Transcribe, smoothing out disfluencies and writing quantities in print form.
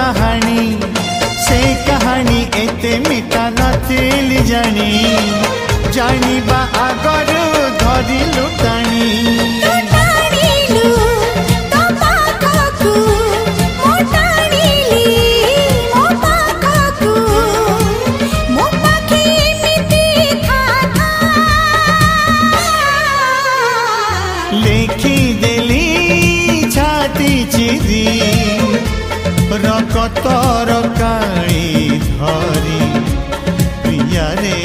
कहानी से कहानी एते मिठा नथिली जानी जानिबा आगरु धरिलु टाणी लेखी देली छाती चिरी रकतर काली धरी प्रिया रे